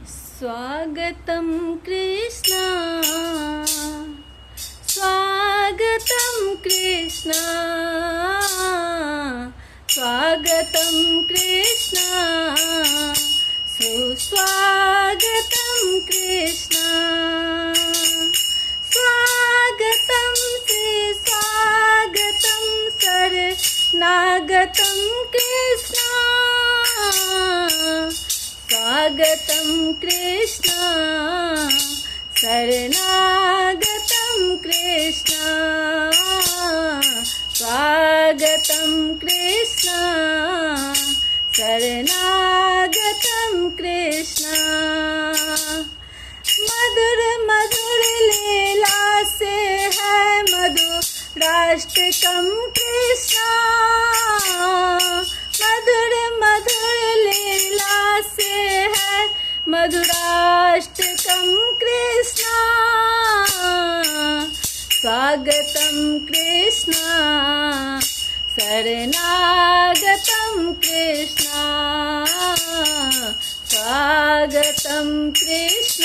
स्वागतं कृष्ण स्वागतं कृष्ण स्वागतं कृष्ण सुस्वागतं कृष्ण स्वागतं सुस्वागतं शरणागतं कृष्ण स्वागतं कृष्ण शरणागतं कृष्ण स्वागतं कृष्ण शरणागतं कृष्ण मधुर मधुर लीला से है मधुराष्टकम कृष्ण मधुर मधुर लीला से है मधुराष्टकम कृष्ण स्वागतं कृष्ण शरणागतं कृष्ण स्वागतं कृष्ण